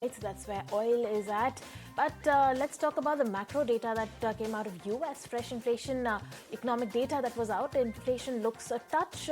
That's where oil is at. But let's talk about the macro data that came out of US. Fresh inflation economic data that was out. Inflation looks a touch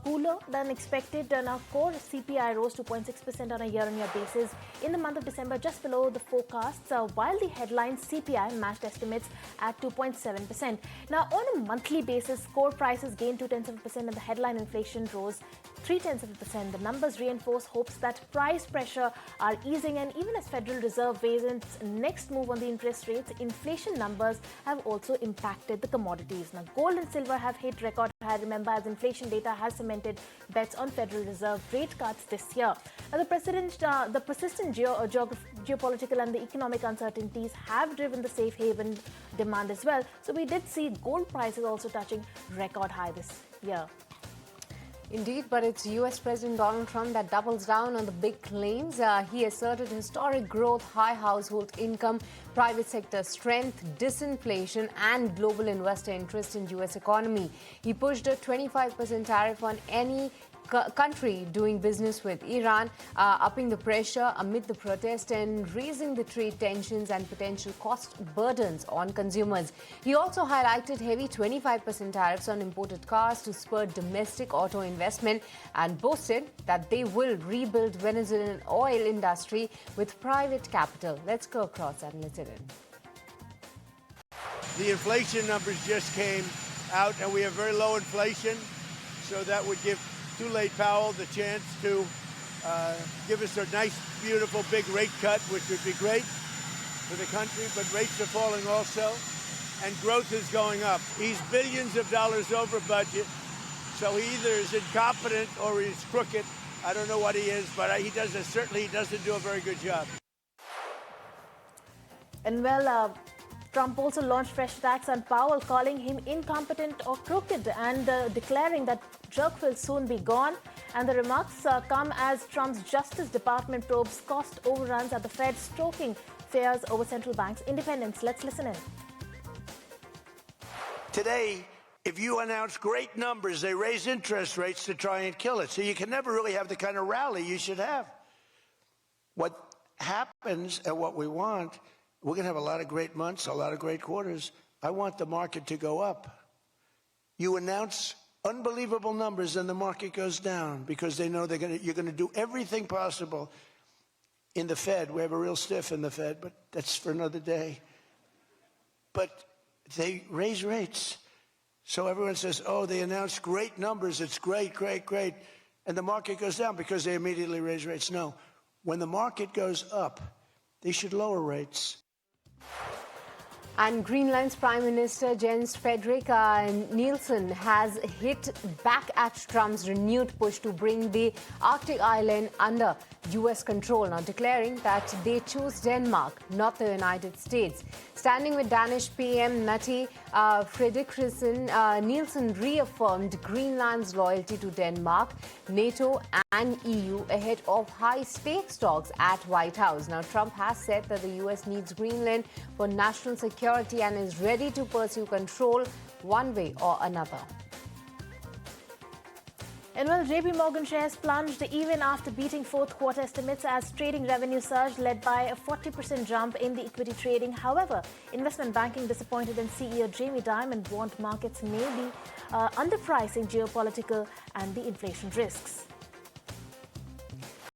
cooler than expected. Now, core CPI rose 2.6% on a year-on-year basis in the month of December, just below the forecasts, while the headline CPI matched estimates at 2.7%. Now, on a monthly basis, core prices gained 0.2% and the headline inflation rose 0.3%. The numbers reinforce hopes that price pressure are easing, and even as Federal Reserve weighs its next move on the interest rates, inflation numbers have also impacted the commodities. Now, gold and silver have hit record high, remember, as inflation data has cemented bets on Federal Reserve rate cuts this year. Now, the persistent geopolitical and the economic uncertainties have driven the safe haven demand as well. So we did see gold prices also touching record high this year. Indeed, but it's US President Donald Trump that doubles down on the big claims. He asserted historic growth, high household income, private sector strength, disinflation, and global investor interest in US economy. He pushed a 25% tariff on any country doing business with Iran, upping the pressure amid the protest and raising the trade tensions and potential cost burdens on consumers. He also highlighted heavy 25% tariffs on imported cars to spur domestic auto investment and boasted that they will rebuild Venezuelan oil industry with private capital. Let's go across and listen in. The inflation numbers just came out and we have very low inflation, so that would give Too-late Powell the chance to give us a nice, beautiful, big rate cut, which would be great for the country. But rates are falling also, and growth is going up. He's billions of dollars over budget, so he either is incompetent or he's crooked. I don't know what he is, but certainly he doesn't do a very good job. And well, Trump also launched fresh attacks on Powell, calling him incompetent or crooked and declaring that jerk will soon be gone. And the remarks come as Trump's Justice Department probes cost overruns at the Fed, stoking fears over central banks' independence. Let's listen in. Today, if you announce great numbers, they raise interest rates to try and kill it. So you can never really have the kind of rally you should have. What happens and what we want, we're going to have a lot of great months, a lot of great quarters. I want the market to go up. You announce unbelievable numbers and the market goes down because they know you're going to do everything possible. In the Fed, we have a real stiff in the Fed, but that's for another day. But they raise rates. So everyone says, oh, they announced great numbers. It's great, great, great. And the market goes down because they immediately raise rates. No, when the market goes up, they should lower rates. And Greenland's Prime Minister Jens Frederik Nielsen has hit back at Trump's renewed push to bring the Arctic island under US control, now declaring that they choose Denmark, not the United States. Standing with Danish PM Mette Frederiksen, Nielsen reaffirmed Greenland's loyalty to Denmark, NATO and EU ahead of high-stakes talks at White House. Now, Trump has said that the US needs Greenland for national security and is ready to pursue control one way or another. And well, JP Morgan shares plunged even after beating fourth quarter estimates as trading revenue surged, led by a 40% jump in the equity trading. However, investment banking disappointed and CEO Jamie Dimon warned markets may be underpricing geopolitical and the inflation risks.